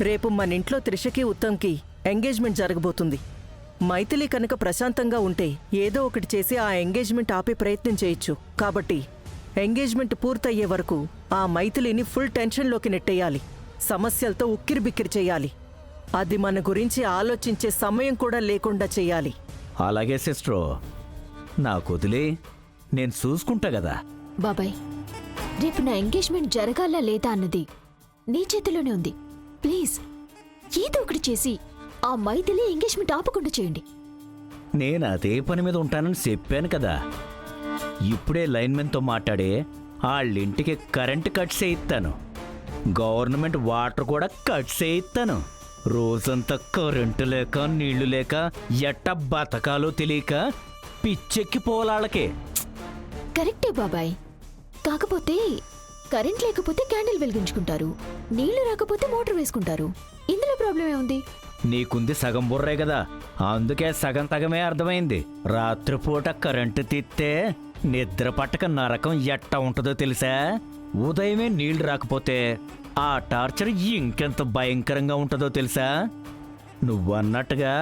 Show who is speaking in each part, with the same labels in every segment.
Speaker 1: రేపు మన ఇంట్లో త్రిషకి ఉత్తమ్కి ఎంగేజ్మెంట్ జరగబోతుంది. మైథిలి కనుక ప్రశాంతంగా ఉంటే ఏదో ఒకటి చేసి ఆ ఎంగేజ్మెంట్ ఆపే ప్రయత్నం చేయొచ్చు. కాబట్టి ఎంగేజ్మెంట్ పూర్తయ్యే వరకు ఆ మైథిలిని ఫుల్ టెన్షన్లోకి నెట్టేయాలి. సమస్యలతో ఉక్కిరిబిక్కిరి చేయాలి. అది మన గురించి ఆలోచించే సమయం కూడా లేకుండా చేయాలి.
Speaker 2: అలాగే సిస్టరు, నాకు వదిలే, నేను చూసుకుంటా కదా.
Speaker 3: బాబాయ్, రేపు నా ఎంగేజ్మెంట్ జరగాలా లేదా అన్నది నీ చేతిలోనే ఉంది. ప్లీజ్ ఏదో ఒకటి చేసి ఆ మైథిలి ఎంగేజ్మెంట్ ఆపకుండా చేయండి.
Speaker 2: నేను అదే పని మీద ఉంటానని చెప్పాను కదా. ఇప్పుడే లైన్మెన్తో మాట్లాడే వాళ్ళింటికి కరెంటు కట్ చేయిస్తాను. గవర్నమెంట్ వాటర్ కూడా కట్ చేయిస్తాను. రోజంతా కరెంటు లేక నీళ్లు లేక ఎట్ట బతకాలో తెలియక పిచ్చెక్కి పోలాళ్ళకి.
Speaker 3: కరెక్టే బాబాయ్, కాకపోతే కరెంట్ లేకపోతే క్యాండిల్ వెలిగించుకుంటారు, నీళ్లు రాకపోతే మోటార్ వేసుకుంటారు. ఇందులో ప్రాబ్లం ఏముంది?
Speaker 2: నీకుంది సగం బుర్రే కదా, అందుకే సగం తగమే అర్థమైంది. రాత్రిపూట కరెంటు తీస్తే నిద్ర పట్టక నరకం ఎట్ట ఉంటుందో తెలుసా? ఉదయమే నీళ్లు రాకపోతే ఆ టార్చర్ ఇంకెంత భయంకరంగా ఉంటుందో తెలుసా? నువ్వన్నట్టుగా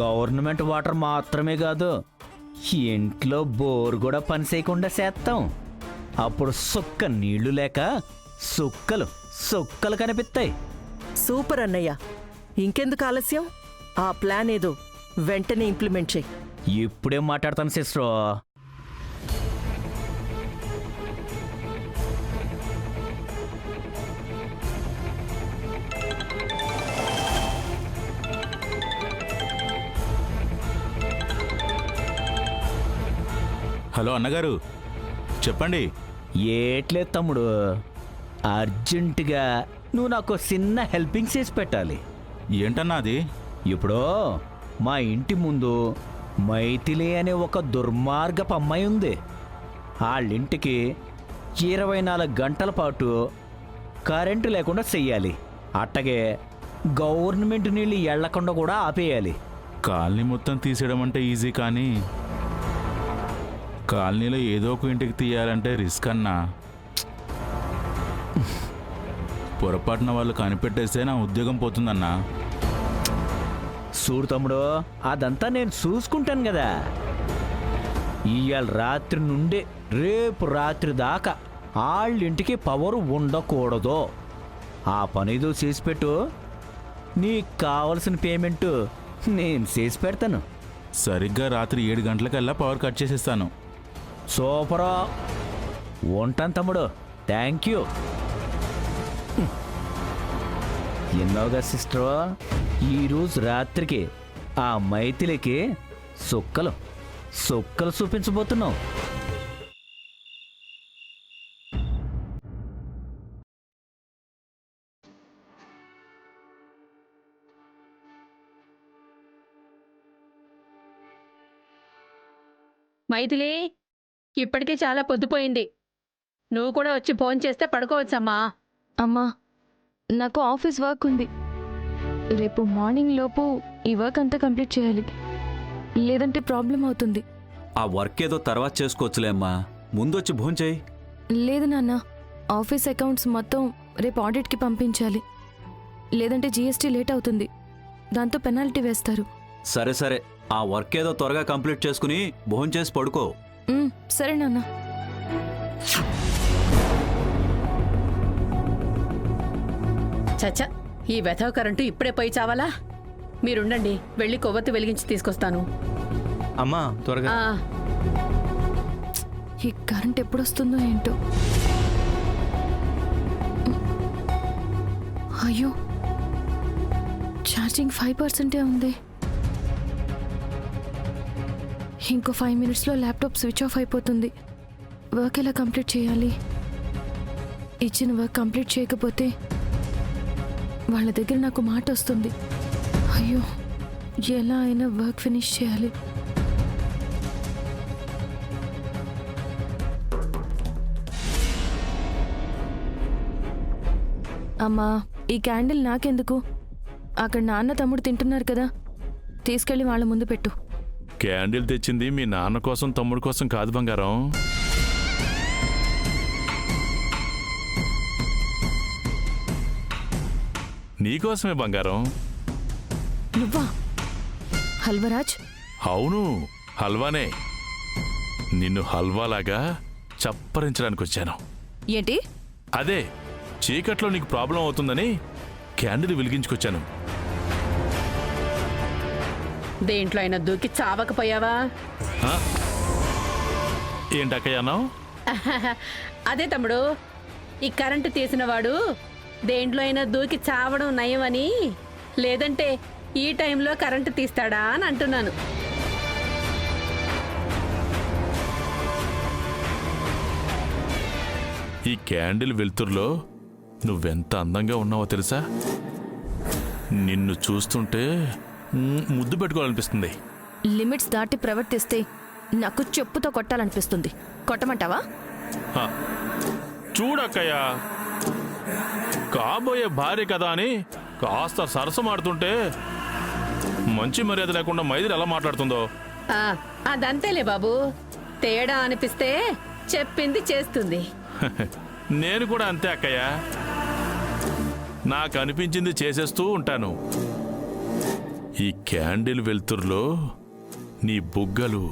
Speaker 2: గవర్నమెంట్ వాటర్ మాత్రమే కాదు, ఇంట్లో బోర్ కూడా పని చేయకుండా చేస్తాం. అప్పుడు సుక్క నీళ్లు లేక సుక్కలు సుక్కలు కనిపిస్తాయి.
Speaker 1: సూపర్ అన్నయ్య, ఇంకెందుకు ఆలస్యం? ఆ ప్లాన్ ఏదో వెంటనే ఇంప్లిమెంట్ చేయి.
Speaker 2: ఇప్పుడే మాట్లాడతాను సిస్టర్.
Speaker 4: హలో అన్నగారు, చెప్పండి.
Speaker 2: ఏట్లే తమ్ముడు, అర్జెంటుగా నువ్వు నాకు చిన్న హెల్పింగ్ చేసి పెట్టాలి.
Speaker 4: ఏంటన్నా అది?
Speaker 2: ఇప్పుడు మా ఇంటి ముందు మైథిలి అనే ఒక దుర్మార్గపు అమ్మాయి ఉంది. వాళ్ళింటికి 24 గంటల పాటు కరెంటు లేకుండా చెయ్యాలి. అట్టగే గవర్నమెంట్ నీళ్ళు ఎళ్లకుండా కూడా ఆపేయాలి.
Speaker 4: కాలనీ మొత్తం తీసేయడం అంటే ఈజీ, కానీ కాలనీలో ఏదో ఒక ఇంటికి తీయాలంటే రిస్క్ అన్నా. పొరపాటున వాళ్ళు కనిపెట్టేస్తే నా ఉద్యోగం పోతుందన్నా.
Speaker 2: చూడు తమ్ముడు, అదంతా నేను చూసుకుంటాను కదా. ఇవాళ రాత్రి నుండి రేపు రాత్రి దాకా వాళ్ళింటికి పవర్ ఉండకూడదు. ఆ పనిదో చేసి పెట్టు, నీకు కావలసిన పేమెంట్ నేను చేసి పెడతాను.
Speaker 4: సరిగ్గా రాత్రి 7 గంటలకల్లా పవర్ కట్ చేసేస్తాను.
Speaker 2: సూపరా, ఉంటాను తమ్ముడు. Thank you. ఎన్నోగా సిస్టర్, ఈరోజు రాత్రికి ఆ మైథిలికి సుక్కలు సుక్కలు చూపించబోతున్నావు.
Speaker 5: మైథిలి, ఇప్పటికే చాలా పొద్దుపోయింది. నువ్వు కూడా వచ్చి ఫోన్ చేస్తే పడుకోవచ్చమ్మా.
Speaker 6: అమ్మా, నాకు ఆఫీస్ వర్క్ ఉంది. రేపు మార్నింగ్ లోపు ఈ వర్క్ అంతా కంప్లీట్ చేయాలి, లేదంటే ప్రాబ్లం అవుతుంది.
Speaker 7: ఆ వర్క్ ఏదో తర్వాత చేసుకోవచ్చులే అమ్మా, ముందొచ్చి భోంచేయి.
Speaker 6: లేదు నాన్న, ఆఫీస్ అకౌంట్స్ మొత్తం రేపు ఆడిట్కి పంపించాలి, లేదంటే జీఎస్టీ లేట్ అవుతుంది. దాంతో పెనాల్టీ వేస్తారు.
Speaker 7: సరే సరే, ఆ వర్క్ ఏదో త్వరగా కంప్లీట్ చేసుకుని భోంచేసి పడుకో.
Speaker 6: సరే నాన్న.
Speaker 5: చచ్చా, ఈ వెధవ కరెంటు ఇప్పుడే పోయి చావాలా? మీరుండండి, వెళ్ళి కొవ్వొత్తి వెలిగించి తీసుకొస్తాను.
Speaker 8: అమ్మా త్వరగా.
Speaker 6: ఈ కరెంట్ ఎప్పుడొస్తుందో ఏంటో. అయ్యో, ఛార్జింగ్ 5% ఉంది. ఇంకో 5 మినిట్స్లో ల్యాప్టాప్ స్విచ్ ఆఫ్ అయిపోతుంది. వర్క్ ఎలా కంప్లీట్ చేయాలి? ఇచ్చిన వర్క్ కంప్లీట్ చేయకపోతే వాళ్ళ దగ్గర నాకు మాట వస్తుంది. అయ్యో, ఎలా అయినా వర్క్ ఫినిష్ చేయాలి. అమ్మా, ఈ క్యాండిల్ నాకెందుకు? అక్కడ నాన్న తమ్ముడు తింటున్నారు కదా, తీసుకెళ్ళి వాళ్ళ ముందు పెట్టు.
Speaker 4: క్యాండిల్ తెచ్చింది మీ నాన్న కోసం తమ్ముడు కోసం కాదు బంగారం.
Speaker 9: నీకోసమే బంగారం.
Speaker 6: నువ్వా హల్వరాజ్?
Speaker 9: అవును, హల్వానే. నిన్ను హల్వాలాగా చప్పరించడానికి వచ్చాను.
Speaker 6: ఏంటి?
Speaker 9: అదే, చీకట్లో నీకు ప్రాబ్లం అవుతుందని క్యాండిల్ వెలిగించుకొచ్చాను.
Speaker 5: దేంట్లో అయినా దూకి చావకపోయావా?
Speaker 9: ఏంటక్కయ్యన్నావు?
Speaker 5: అదే తమ్ముడు, ఈ కరెంటు తీసినవాడు దేంట్లో అయినా దూకి చావడం నయమని, లేదంటే ఈ టైంలో కరెంటు తీస్తాడా అని అంటున్నాను.
Speaker 9: ఈ క్యాండిల్ వెలుతురులో నువ్వెంత అందంగా ఉన్నావో తెలుసా? నిన్ను చూస్తుంటే ముద్దు పెట్టుకోవాలనిపిస్తుంది.
Speaker 6: లిమిట్స్ దాటి ప్రవర్తిస్తే నాకు చెప్పుతో కొట్టాలనిపిస్తుంది. కొట్టమంటావా?
Speaker 9: చూడక్కయ్య, కాబోయే భార్య కదా అని కాస్త సరసమాడుతుంటే మంచి మర్యాద లేకుండా మైదిలి ఎలా మాట్లాడుతుందో.
Speaker 5: అదంతేలే బాబు, తేడా అనిపిస్తే చెప్పింది చేస్తుంది.
Speaker 9: నేను కూడా అంతే అక్కయ్య, నాకు అనిపించింది చేసేస్తూ ఉంటాను. ఈ క్యాండిల్ వెలుతురులో నీ బుగ్గలు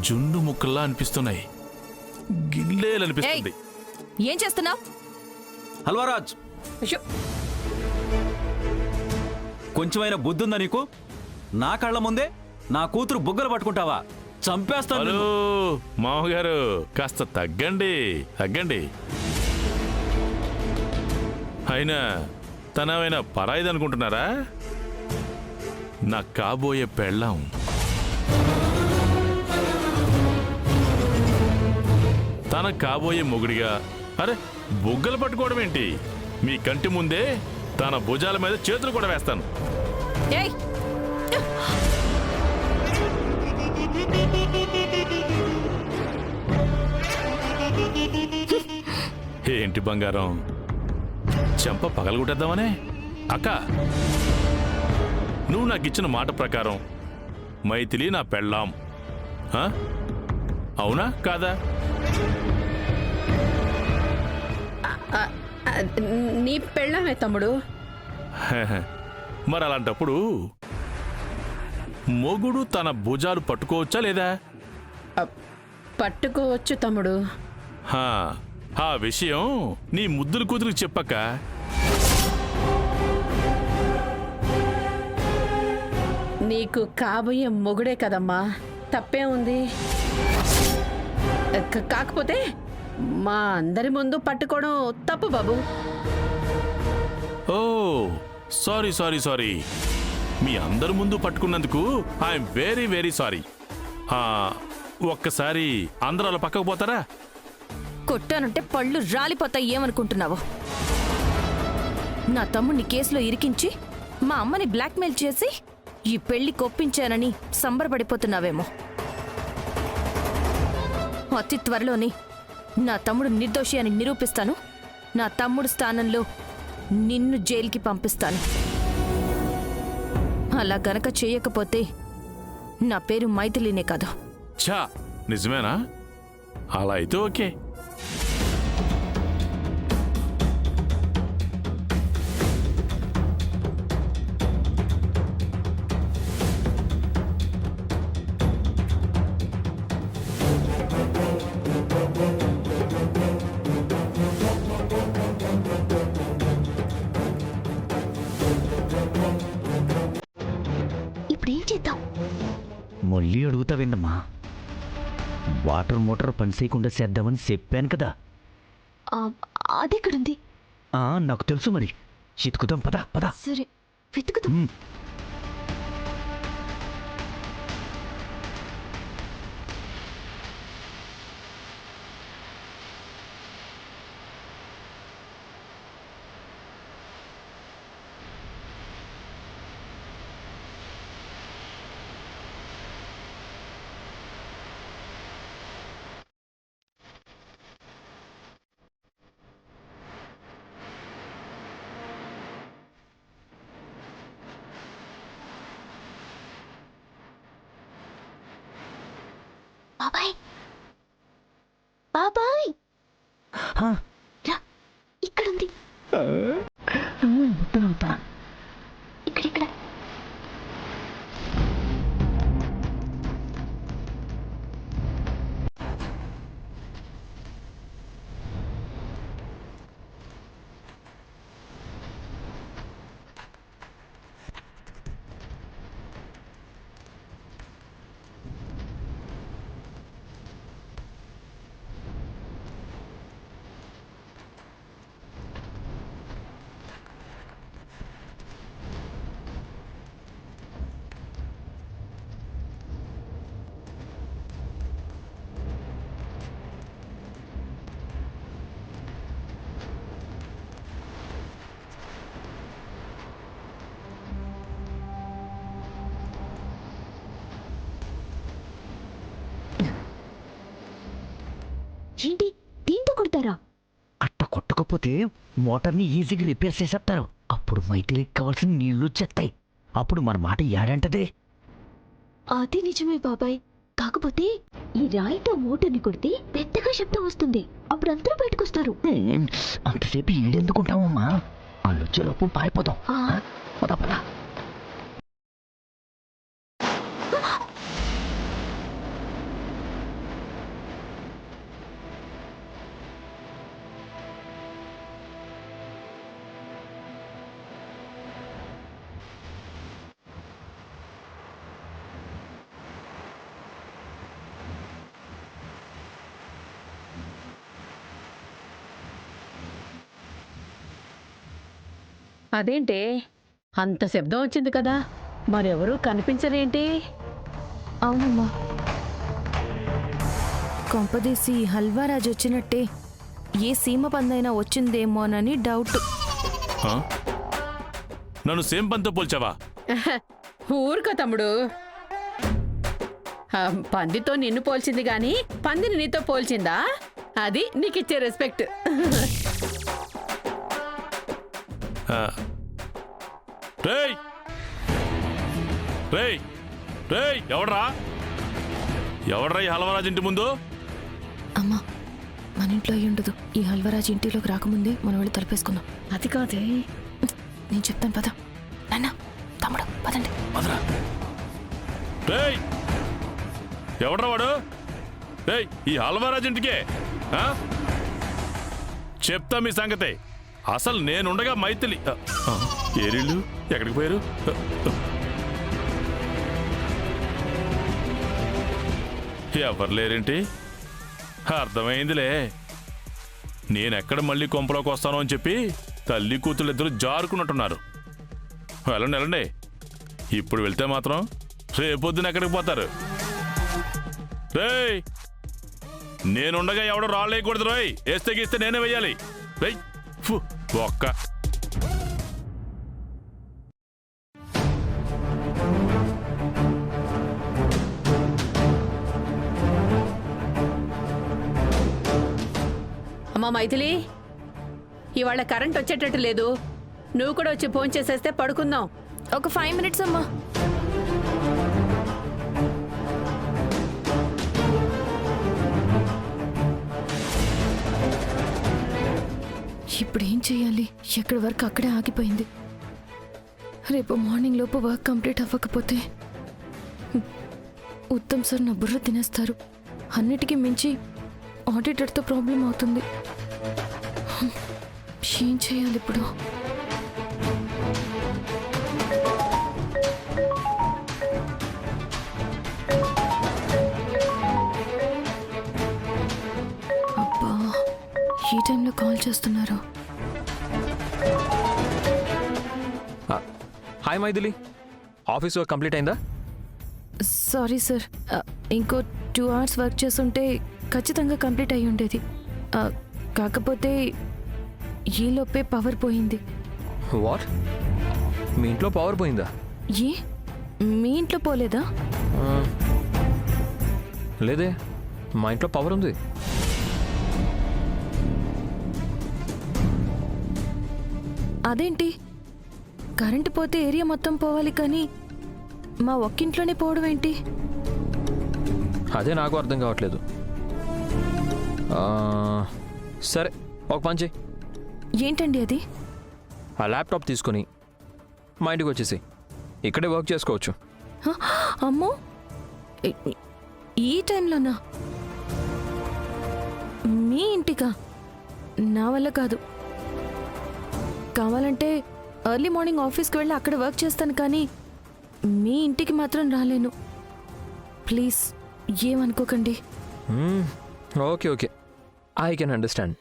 Speaker 9: జున్ను ముక్కల్లా అనిపిస్తున్నాయి. గిల్లేలనిపిస్తుంది.
Speaker 6: ఏం చేస్తున్నావు?
Speaker 7: హల్వరాజ్,
Speaker 5: అయ్యో,
Speaker 7: కొంచెమైనా బుద్ధుందా నీకు? నా కళ్ళ ముందే నా కూతురు బుగ్గలు పట్టుకుంటావా? చంపేస్తాను.
Speaker 9: హలో మామగారు, కాస్త తగ్గండి తగ్గండి. అయినా తనమైనా పరాయిదనుకుంటున్నారా? నా కాబోయే పెళ్ళాం. తన కాబోయే మొగుడిగా అరే బుగ్గలు పట్టుకోవడం ఏంటి? మీ కంటి ముందే తన భుజాల మీద చేతులు కూడా వేస్తాను.
Speaker 6: ఏయ్,
Speaker 9: ఏంటి బంగారం, చెంప పగలగొట్టేద్దామనే? అక్క, నువ్వు నాకిచ్చిన మాట ప్రకారం మైథిలి నా పెళ్ళాం, అవునా కాదా?
Speaker 5: నీ పెళ్ళమే తమ్ముడు.
Speaker 9: మరి అలాంటప్పుడు మొగుడు తన భుజాలు పట్టుకోవచ్చా లేదా?
Speaker 5: పట్టుకోవచ్చు తమ్ముడు.
Speaker 9: ఆ విషయం నీ ముద్దుల కూతురికి చెప్పక్క.
Speaker 5: నీకు కాబోయే మొగుడే కదమ్మా, తప్పే ఉంది. కాకపోతే మా అందరి ముందు పట్టుకోవడం తప్పు బాబు.
Speaker 9: ఓ సారీ సారీ సారీ, మీ అందరి ముందు పట్టుకున్నందుకు ఐఎమ్ వెరీ వెరీ సారీ. ఒక్కసారి అందరూ అలా పక్కకు పోతారా?
Speaker 6: కొట్టానంటే పళ్ళు రాలిపోతాయి. ఏమనుకుంటున్నావు? నా తమ్ముడిని కేసులో ఇరికించి మా అమ్మని బ్లాక్మెయిల్ చేసి ఈ పెళ్లి కొప్పించానని సంబరపడిపోతున్నావేమో. అతి త్వరలోనే నా తమ్ముడు నిర్దోషి అని నిరూపిస్తాను. నా తమ్ముడు స్థానంలో నిన్ను జైలుకి పంపిస్తాను. అలా గనక చేయకపోతే నా పేరు మైథిలినే కాదు.
Speaker 9: ఛా, నిజమేనా? అలా అయితే ఓకే.
Speaker 3: ఇప్పుడేం చేద్దాం?
Speaker 2: మళ్ళీ అడుగుతావేందమ్మా? వాటర్ మోటార్ పని చేయకుండా చేద్దామని చెప్పాను కదా.
Speaker 3: అదెక్కడుంది?
Speaker 2: నాకు తెలుసు, మరి చితుకుదాం. పద పద.
Speaker 3: సరే, వెతుకుదాం. బాబాయ్, బాబాయ్, ఇక్కడుంది. ఇక్కడ ఏంటి దీంతో కొడతారా?
Speaker 2: అట్ట కొట్టకపోతే మోటార్ని ఈజీగా రిపేర్ చేసేస్తారు. అప్పుడు మైథిలికి కావాల్సిన నీళ్లు వచ్చేస్తాయి. అప్పుడు మన మాట ఏడంటది.
Speaker 3: అది నిజమే బాబాయ్, కాకపోతే ఈ రాయితో మోటార్ని కొడితే పెద్దగా శబ్దం వస్తుంది. అప్పుడు అందరూ బయటకు వస్తారు.
Speaker 2: అంతసేపు ఈడెందుకుంటామమ్మా? వాళ్ళు వచ్చేలోపు పారిపోతాం. పద పద.
Speaker 5: అదేంటే అంత శబ్దం వచ్చింది కదా, మరెవరూ కనిపించరేంటి?
Speaker 6: అవునమ్మా, కొంపదీసి హల్వారాజు వచ్చినట్టే ఏ సీమ పందైనా వచ్చిందేమోనని డౌట్.
Speaker 9: ఆ? నన్ను సేమ్ పంతో పోల్చావా?
Speaker 5: ఊరుకో తమ్ముడు. పందితో నిన్ను పోల్చింది గాని పందిని నీతో పోల్చిందా? అది నీకిచ్చే రెస్పెక్ట్.
Speaker 9: రేయ్ రేయ్ రేయ్, ఎవడ్రా ఎవడ్రా ఈ హల్వరాజ్ ఇంటి ముందు?
Speaker 6: అమ్మా, మన ఇంట్లో అయ్యి ఉండదు. ఈ హల్వరాజు ఇంటిలోకి రాకముందే మనం వెళ్ళి తలపేసుకుందాం.
Speaker 5: అది కాదే,
Speaker 6: నేను చెప్తాను పద. నాన్న, తమ్ముడు పదండి.
Speaker 9: రేయ్ ఎవడ్రా వాడు? రేయ్, ఈ హల్వరాజ్ ఇంటికే చెప్తా మీ సంగతే. అసలు నేనుండగా మైథిలి ఏరిళ్ళు ఎక్కడికి పోయారు? ఎవరు లేరేంటి? అర్థమైందిలే. నేనెక్కడ మళ్ళీ కొంపలోకి వస్తాను అని చెప్పి తల్లి కూతురు ఇద్దరు జారుకున్నట్టున్నారు. వెళ్ళండి వెళ్ళండి. ఇప్పుడు వెళ్తే మాత్రం రేపొద్దున ఎక్కడికి పోతారు? రేయ్, నేనుండగా ఎవడో రాళ్ళేయకూడదు. రోయ్, వేస్తే గీస్తే నేనే వెయ్యాలి. రేయ్ ఒక్క
Speaker 5: అమ్మా మైథిలి, ఇవాళ కరెంట్ వచ్చేటట్టు లేదు. నువ్వు కూడా వచ్చి ఫోన్ చేసేస్తే పడుకుందాం.
Speaker 6: ఒక 5 minutes అమ్మా. ఇప్పుడు ఏం చేయాలి? ఎక్కడి వరకు అక్కడే ఆగిపోయింది. రేపు మార్నింగ్ లోపు వర్క్ కంప్లీట్ అవ్వకపోతే ఉత్తమ్ సార్ నా బుర్ర తినేస్తారు. అన్నిటికీ మించి ఆడిటర్తో ప్రాబ్లం అవుతుంది. ఏం చేయాలి ఇప్పుడు? అబ్బా, ఈ టైంలో కాల్ చేస్తున్నారు.
Speaker 8: Hi Maithili, office work complete అయిందా?
Speaker 6: సారీ సార్, ఇంకో 2 hours వర్క్ చేస్తుంటే ఖచ్చితంగా కంప్లీట్ అయి ఉండేది. కాకపోతే ఈలోపే పవర్ పోయింది.
Speaker 8: వాట్? మీ ఇంట్లో పవర్ పోయిందా?
Speaker 6: ఏ, మీ ఇంట్లో పోలేదా?
Speaker 8: లేదే, మా ఇంట్లో పవర్ ఉంది.
Speaker 6: అదేంటి, కరెంటు పోతే ఏరియా మొత్తం పోవాలి కానీ మా ఒక్కింట్లోనే పోవడం ఏంటి?
Speaker 8: అదే నాకు అర్థం కావట్లేదు. సరే, ఒక పని చెయ్యి.
Speaker 6: ఏంటండి అది?
Speaker 8: ఆ ల్యాప్టాప్ తీసుకొని మా ఇంటికి వచ్చేసి ఇక్కడే వర్క్ చేసుకోవచ్చు.
Speaker 6: హ, అమ్మో ఈ టైంలోనా? మీ ఇంటికా? నా వల్ల కాదు. కావాలంటే ఎర్లీ మార్నింగ్ ఆఫీస్కి వెళ్ళి అక్కడ వర్క్ చేస్తాను, కానీ మీ ఇంటికి మాత్రం రాలేను. ప్లీజ్ ఏమనుకోకండి.
Speaker 8: Okay okay, I can understand.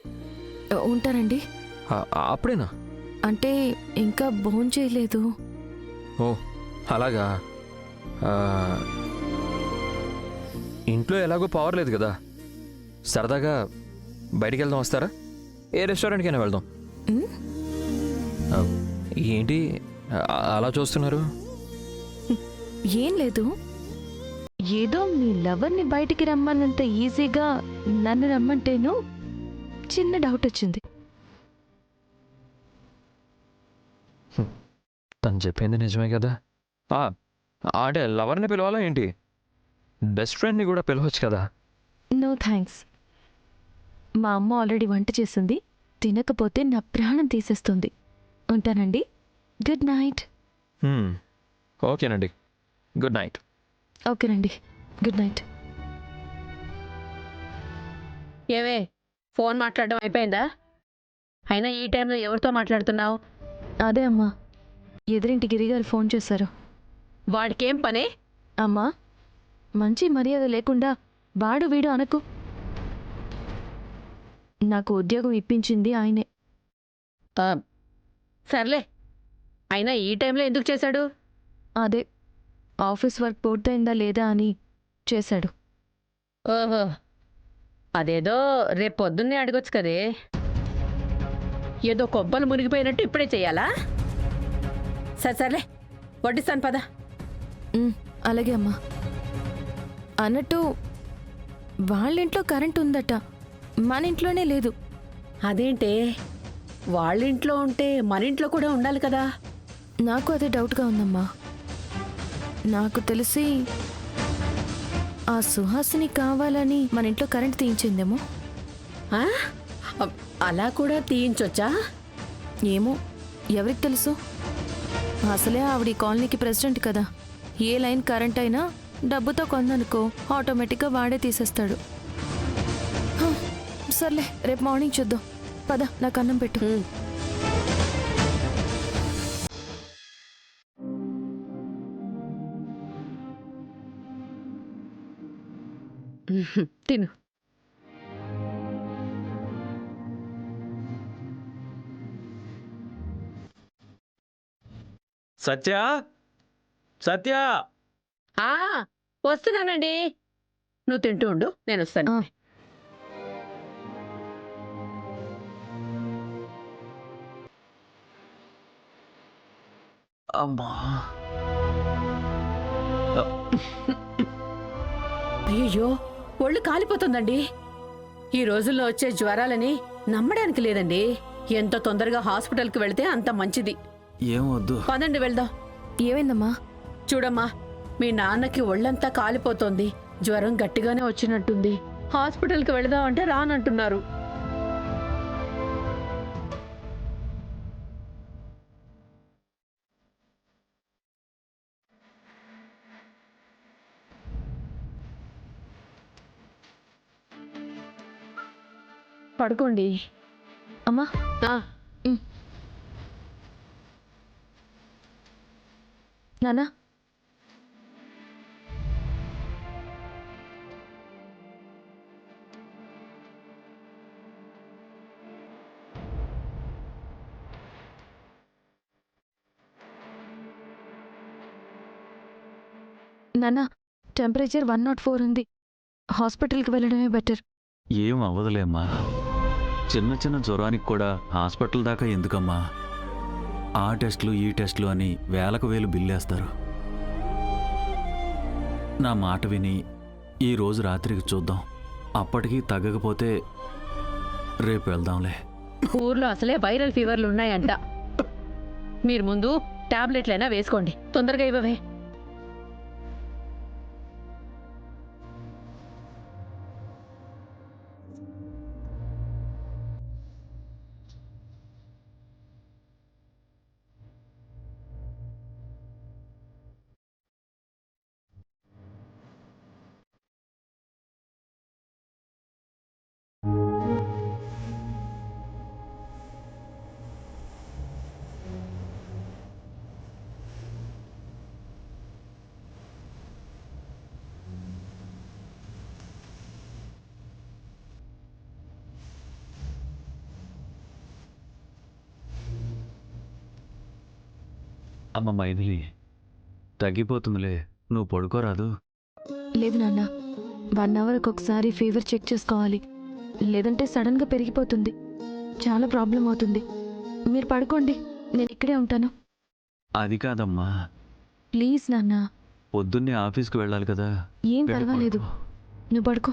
Speaker 6: ఉంటారండి.
Speaker 8: అప్పుడేనా?
Speaker 6: అంటే ఇంకా భోజనం చేయలేదు.
Speaker 8: ఓ అలాగా. ఆ, ఇంట్లో ఎలాగో పవర్ లేదు కదా, సరదాగా బయటికి వెళ్దాం, వస్తారా? ఏ రెస్టారెంట్కైనా వెళ్దాం.
Speaker 6: ఉమ్,
Speaker 8: ఆ, ఏంటి అలా చూస్తున్నారు?
Speaker 6: ఏం లేదు. ఏదో మీ లవర్ని బయటికి రమ్మన్నంత ఈజీగా నన్ను రమ్మంటేను చిన్న డౌట్ వచ్చింది.
Speaker 8: తను చెప్పింది నిజమే కదా. అంటే లవర్ని పిలవాలా ఏంటి? బెస్ట్ ఫ్రెండ్ని కూడా పిలవచ్చు కదా.
Speaker 6: No thanks. మా అమ్మ ఆల్రెడీ వంట చేసింది, తినకపోతే నా ప్రాణం తీసేస్తుంది. ఉంటానండి. Good night.
Speaker 8: ఓకేనండి, గుడ్ నైట్.
Speaker 6: ఓకేనండి, గుడ్ నైట్.
Speaker 5: ఏవే, ఫోన్ మాట్లాడడం అయిపోయిందా? అయినా ఈ టైంలో ఎవరితో మాట్లాడుతున్నావు?
Speaker 6: అదే అమ్మా, ఎదురింటి గిరిగారు ఫోన్ చేశారు.
Speaker 5: వాడికేం పనే?
Speaker 6: అమ్మా, మంచి మర్యాద లేకుండా వాడు వీడు అనకు. నాకు ఉద్యోగం ఇప్పించింది ఆయనే.
Speaker 5: సర్లే, అయినా ఈ టైంలో ఎందుకు చేశాడు?
Speaker 6: అదే ఆఫీస్ వర్క్ పూర్తయిందా లేదా అని చేశాడు.
Speaker 5: ఓహో, అదేదో రేపు పొద్దున్నే అడగొచ్చు కదే. ఏదో కొబ్బలు మునిగిపోయినట్టు ఇప్పుడే చెయ్యాలా? సర్లే, వడ్డిస్తాను పద.
Speaker 6: అలాగే అమ్మా. అన్నట్టు వాళ్ళింట్లో కరెంట్ ఉందట, మన ఇంట్లోనే లేదు.
Speaker 5: అదేంటే, వాళ్ళింట్లో ఉంటే మన ఇంట్లో కూడా ఉండాలి కదా.
Speaker 6: నాకు అదే డౌట్గా ఉందమ్మా. నాకు తెలిసి ఆ సుహాసిని కావాలని మన ఇంట్లో కరెంట్ తీయించిందేమో.
Speaker 5: ఆ? అలా కూడా తీయించొచ్చా?
Speaker 6: ఏమో, ఎవరికి తెలుసు. అసలే ఆవిడ ఈ కాలనీకి ప్రెసిడెంట్ కదా. ఏ లైన్ కరెంట్ అయినా డబ్బుతో కొందనుకో ఆటోమేటిక్గా వాడే తీసేస్తాడు. హ, సర్లే, రేపు మార్నింగ్ చూద్దాం. పద, నాకు అన్నం పెట్టు.
Speaker 5: తిను.
Speaker 7: సత్య, సత్య,
Speaker 5: ఆ, వస్తున్నానండి. నువ్వు తింటూ ఉండు, నేను వస్తాను.
Speaker 6: ఆ.
Speaker 7: అమ్మా,
Speaker 5: అయ్యో, ఒళ్ళు కాలిపోతుందండి. ఈ రోజుల్లో వచ్చే జ్వరాలని నమ్మడానికి లేదండి. ఎంత తొందరగా హాస్పిటల్కి వెళితే అంత మంచిది.
Speaker 7: ఏమొద్దు.
Speaker 5: పదండి, వెళ్దాం.
Speaker 6: ఏమైందమ్మా?
Speaker 5: చూడమ్మా, మీ నాన్నకి ఒళ్ళంతా కాలిపోతోంది. జ్వరం గట్టిగానే వచ్చినట్టుంది. హాస్పిటల్కి వెళదాం అంటే రానంటున్నారు. పడుకోండి.
Speaker 6: అమ్మా,
Speaker 5: ఆ,
Speaker 6: నానా, నానా, టెంపరేచర్ 104 ఉంది. హాస్పిటల్కి వెళ్ళడమే బెటర్.
Speaker 7: ఏం అవ్వదులేమ్మా. చిన్న చిన్న జ్వరానికి కూడా హాస్పిటల్ దాకా ఎందుకమ్మా? ఆ టెస్టులు ఈ టెస్టులు అని వేలకు వేలు బిల్లేస్తారు. నా మాట విని ఈ రోజు రాత్రికి చూద్దాం. అప్పటికీ తగ్గకపోతే రేపు వెళ్దాంలే.
Speaker 5: ఊర్లో అసలే వైరల్ ఫీవర్లు ఉన్నాయంట. మీరు ముందు టాబ్లెట్లైనా వేసుకోండి. తొందరగా ఇవ్వవే.
Speaker 7: అమ్మ మైథిలి, తగ్గిపోతుందిలే, నువ్వు పడుకోరాదు.
Speaker 6: లేదు నాన్న, 1 అవర్కి ఒకసారి ఫీవర్ చెక్ చేసుకోవాలి, లేదంటే సడన్గా పెరిగిపోతుంది, చాలా ప్రాబ్లం అవుతుంది. మీరు పడుకోండి, నేను ఇక్కడే ఉంటాను.
Speaker 7: అది కాదమ్మా,
Speaker 6: ప్లీజ్ నాన్న.
Speaker 7: పొద్దున్నే ఆఫీస్కి వెళ్ళాలి కదా.
Speaker 6: ఏం
Speaker 7: వెళ్ళి
Speaker 6: పర్వాలేదు,
Speaker 7: పడుకో.
Speaker 6: నువ్వు పడుకో.